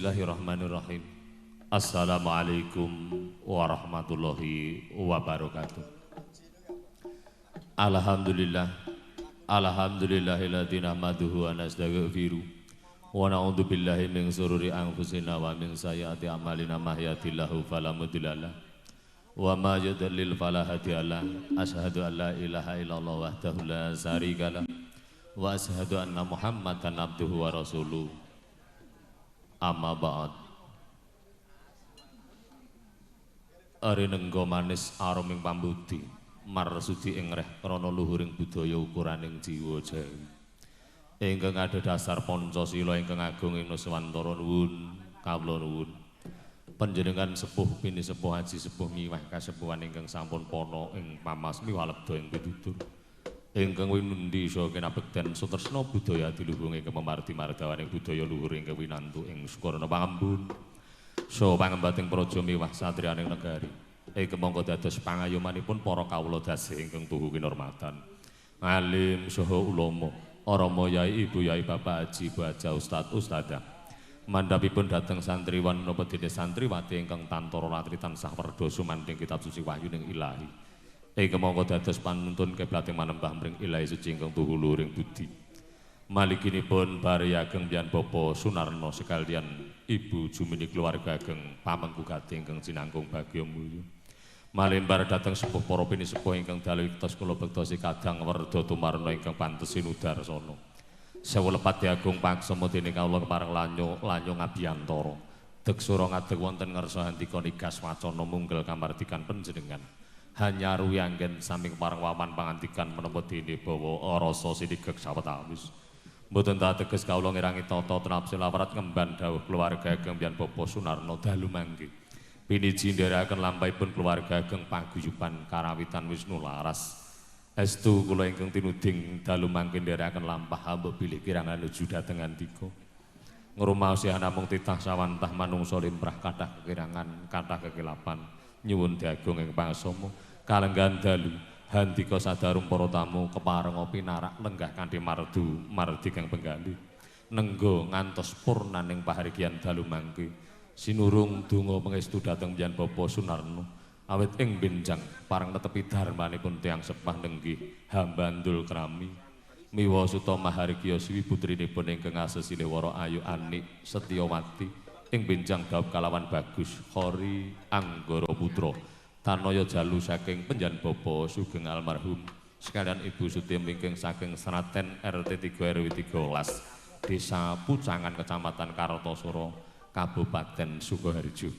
Bismillahirrahmanirrahim. Assalamualaikum warahmatullahi wabarakatuh. Alhamdulillah. Alhamdulillahilladzi nahmaduhu wa nastaghfiruh. Wa na'udzu billahi min shururi anfusina wa min sayyiati a'malina may yahdihillahu fala mudhillalah wa may yudlil fala hadiyalah. Asyhadu an la ilaha illallah wahdahu la syarikalah wa asyhadu anna Muhammadan abduhu wa rasuluh. Amma ba'd. Ari nenggo manis aroming pambudi marsudi ing reh krana luhuring budaya ukuraning jiwa jawi ingkang ada dasar Pancasila ingkang agung ing Nuswantara nuwun kawula nuwun panjenengan sepuh bini sepuh haji sepuh miwah kasepuhan ingkang sampun pono ing pamas miwalebda ing pitutur ingkang winundi saha kinabekten sutresna budaya diluhung ing pemarti mardawaning budaya luhur ingkang winantu ing sukarana pangembun saha pangembating praja miwah satriyaning negari. Kemangka dados pangayomanipun para kawula dasih ingkang tuhu kinurmatan. Alim saha ulama, Rama Yai Ibu Yai Bapak Haji Baja Ustad Ustadzah. Mandhapipun dhateng santriwan menapa dene santriwati ingkang tantara latri tansah werda sumanting kitab suci wahyuning Ilahi. Kemangka dados panuntun kiblating manembah mring Ilahi suci ingkang tuhu luhuring budi. Malikinipun bari ageng biyan Bapa Sunarno sekalian Ibu Jumini keluarga ageng pamengku gati ingkang sinangkung bagya mulya. Malembar dhateng sepuh para pini sepuh ingkang dalu iktos kula bektosi kadang werda tumarna ingkang pantes sinudarsana. Sewu lepat agung paksama dening kawula kepareng lanyo ngabiyantara. Deksura ngadeg wonten ngarsa handika nigas wacana munggel kamardikan panjenengan. Hanyaruwi anggen sami kepareng wawan pangandikan menapa dene bawa rasa sinigek sawetawis. Mboten teges kawula ngirangi tata tenap selawrat ngemban dawuh keluarga ageng biyan Bapa Sunarno dalu mangke. Piniji ndherekaken lampahipun keluarga ageng paguyuban karawitan Wisnu Laras. Estu kula ingkang tinuding dalu mangke ndherekaken lampah ambek bilih kirang nuju dhateng andika. Ngrumaosi namung titah sawantah manungsa limrah kathah kekirangan, kathah kekilapan nyuwun diagung ing pangsama kalenggan dalu. Handika sadarum para tamu kepareng pinarak lenggah kanthi mardi kang penggalih nenggo ngantos purnaning pahargyan dalu mangke sinurung donga pangestu dhateng Mbyan Bapa Sunarno awit ing benjang pareng netepi darmanipun tiyang sepah nenggih hambandul krami miwa suta mahargya siwi putrinipun ingkang asesile Wara Ayu Ani Setyawati ing benjang dawuh kalawan bagus Khori Anggara Putra tanaya jalu saking Penjan Bapa sugeng almarhum sekalian Ibu Sutim ingkang saking Seraten RT 3 RW 13 Desa Pucangan Kecamatan Kartosura Kabupaten Sukoharjo.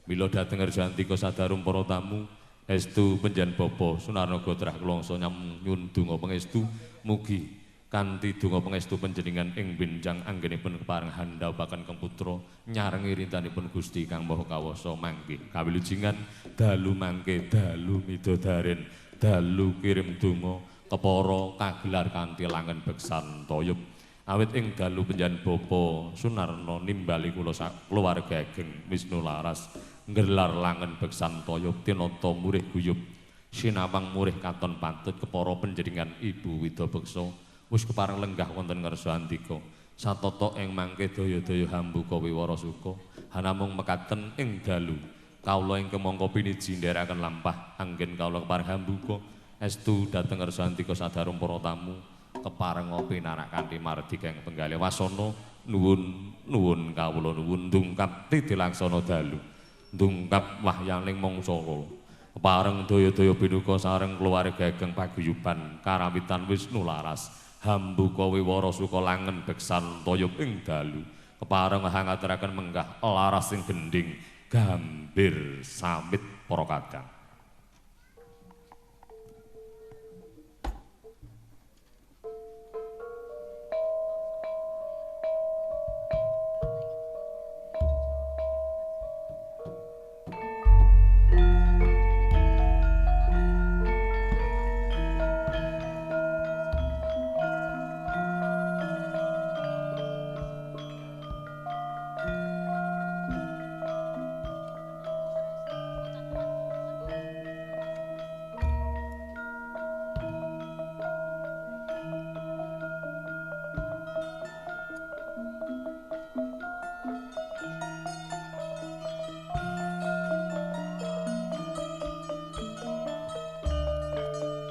Mila dhateng Arjantika sadarum para tamu estu Penjan Bapa Sunarno Gotrah Kulangsa nyuwun donga pangestu mugi kanthi donga pangestu panjenengan ing benjang anggenipun kepareng handhapaken kang putra nyarengi rintanipun Gusti Kang Maha Kawasa mangke kawilujengan dalu mangke dalu midodaren dalu kirim donga kepara kagelar kanthi langen beksan toyub awit ing dalu Penjan Bapa Sunarno nimbali kula keluarga ageng Wisnu Laras nggelar langen beksan toyub tinata murih guyub sinawang murih katon pantut kepara panjenengan Ibu Wida Beksa wis kepareng lenggah wonten ngarsa andika satata ing mangke daya-daya hambuka wiwara suka hanamung mekaten ing dalu kawula ing kemangka piniji ndherekaken lampah anggen kawula kepareng hambuka estu dhateng ngarsa andika sadarum para tamu kepareng pinarak kanthi mardi kang penggalih wasana nuwun kawula nuwun ndungkap dilaksana dalu ndungkap wahyaning mangsara kepareng daya-daya binuka sareng keluarga ageng paguyuban karawitan Wisnu Laras hambuka wiwara suka langen beksan toyub ing dalu kepareng hangaturaken menggah laras sing gending gambir samit para kadang.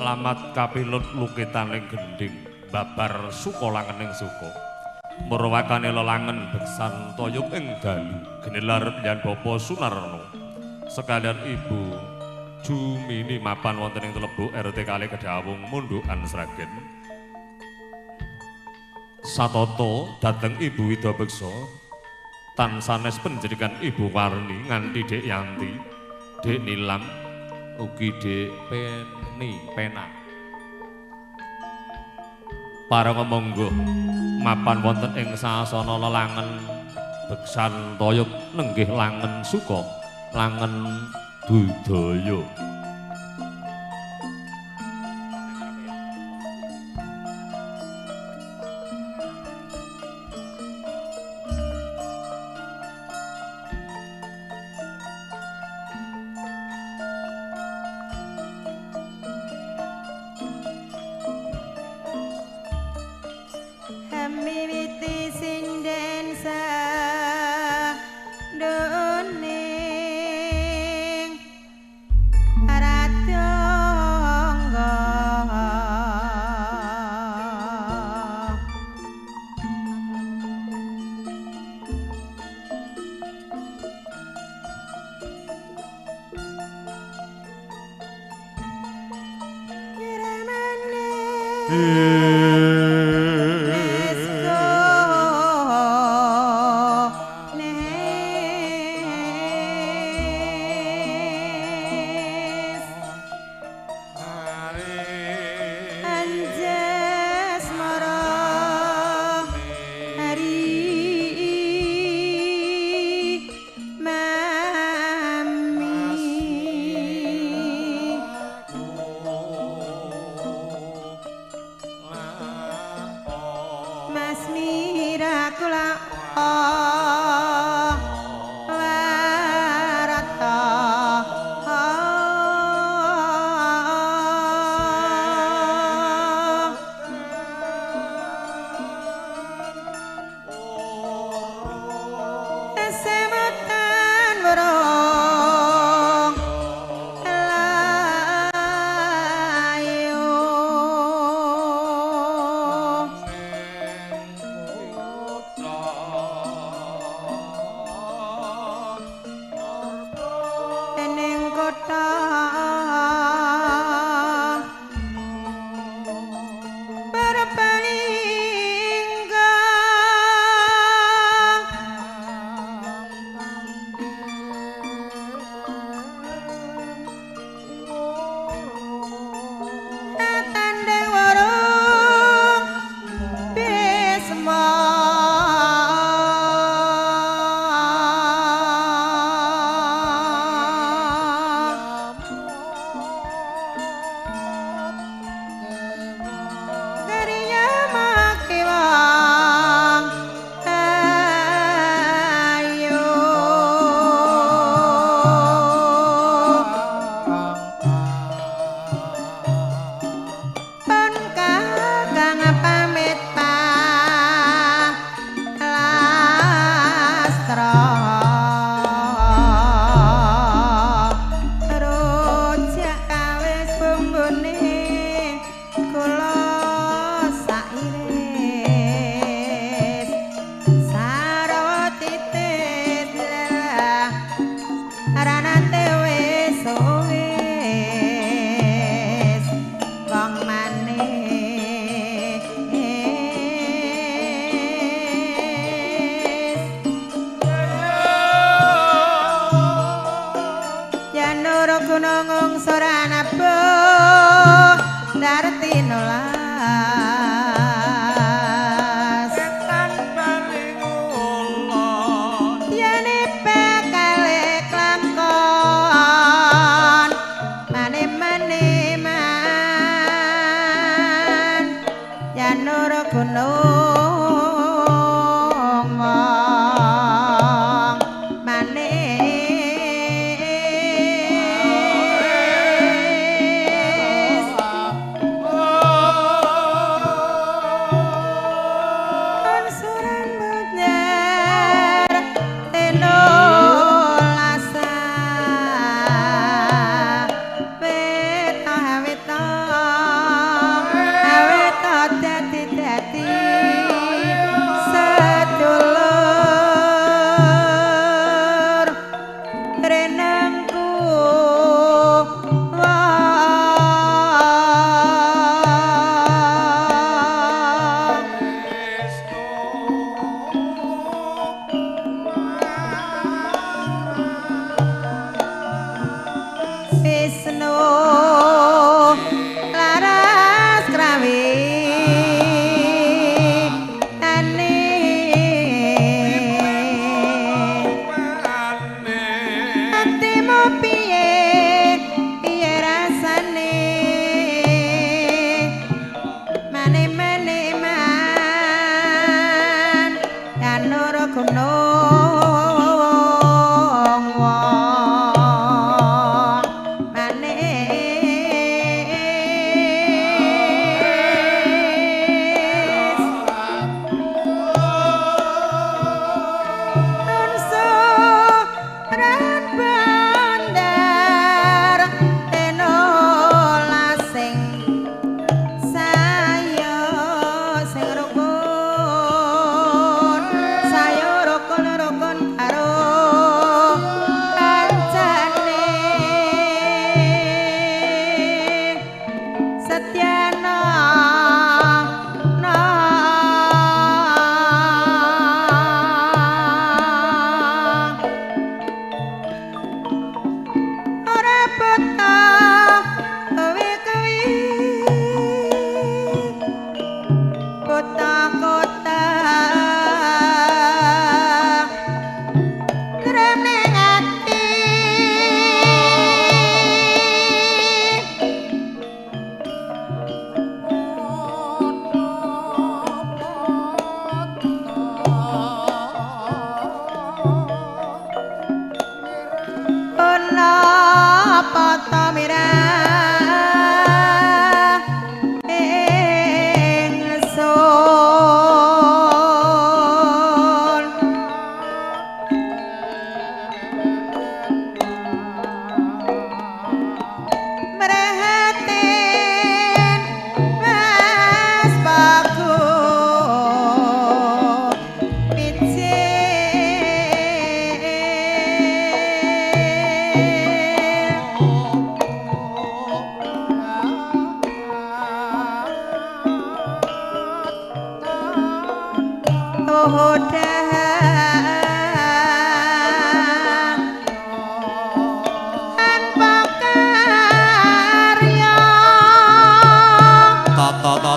lamat kapilut lukitaning gending babar suka langening suka merwakane lelangen beksan toyuk ing dalu genilar penyan bapa Sunarno sekalian ibu Jumini mapan wonten ing Telebuk RT kali Kedawung Mundukan Sragen satoto dhateng ibu Wida Beksa tan sanes penjerikan ibu Warni nganti Dek Yanti Dek Nilam ugi Dek Pena para ngomonggo mapan wonten ing sasana lelangen beksan toyuk nenggih langen suka langen budaya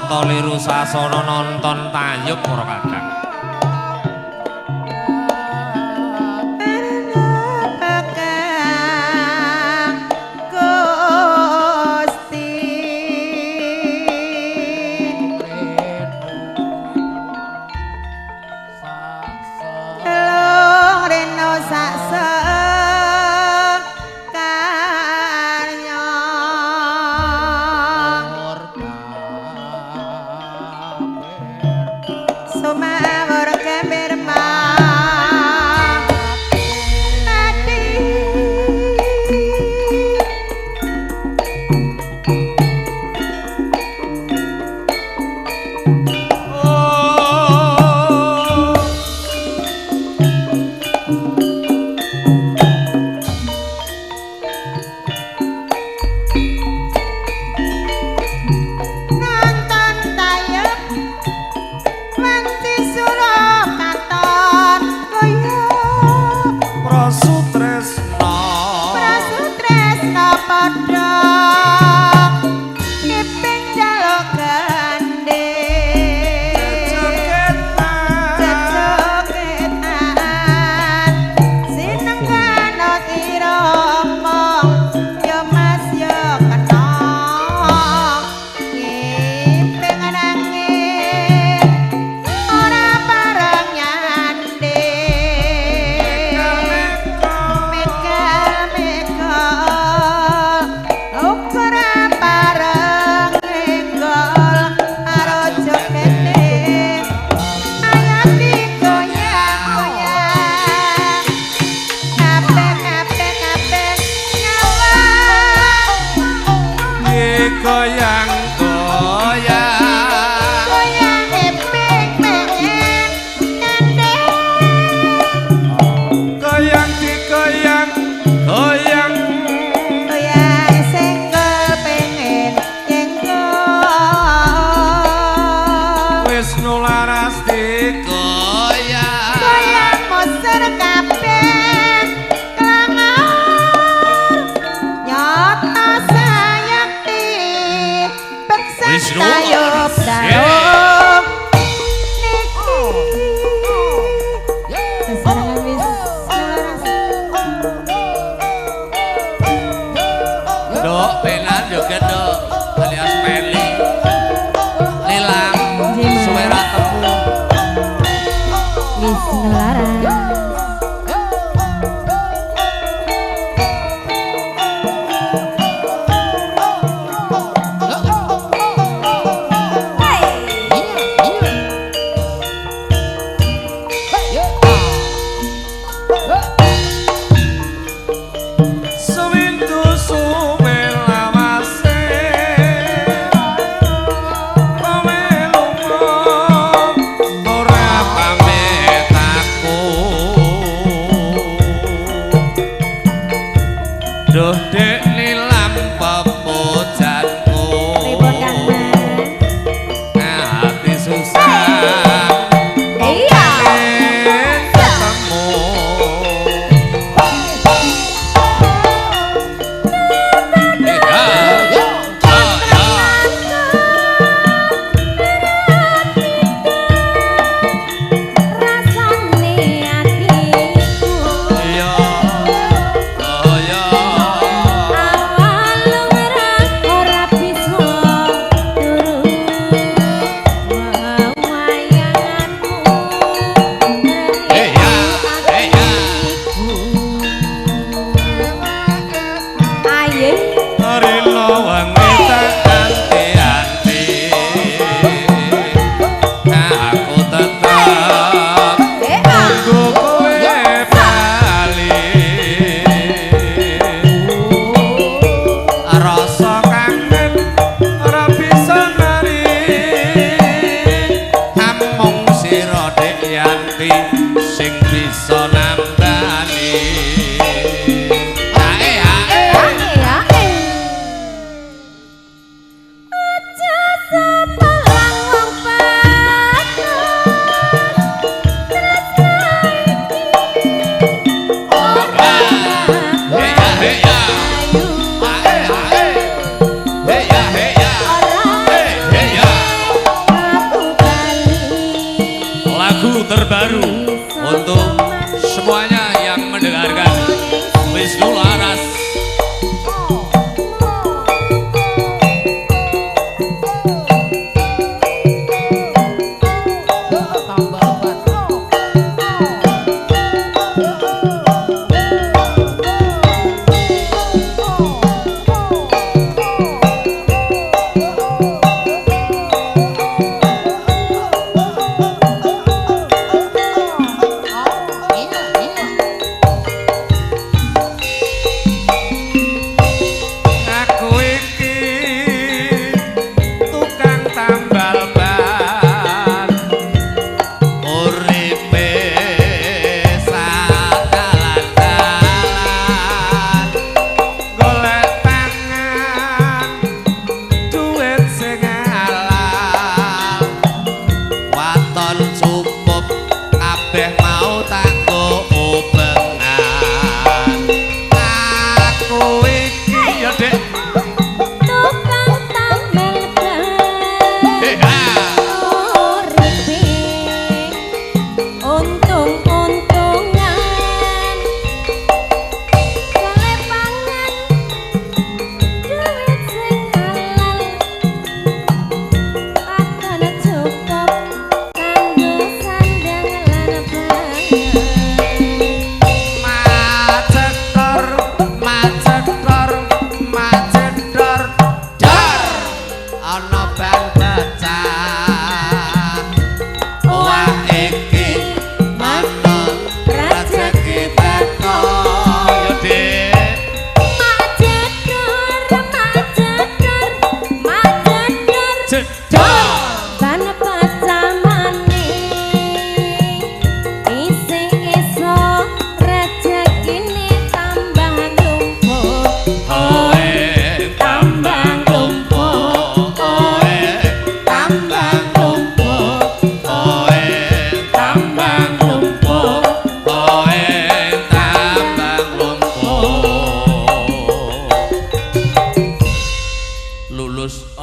tata liru sasana nonton tayub para Kakang. So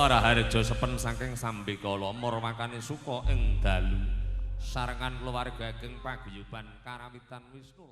ora harja sepen saking sambekala marmakane suka ing dalu sarengan keluarga ageng paguyuban karawitan Wisnu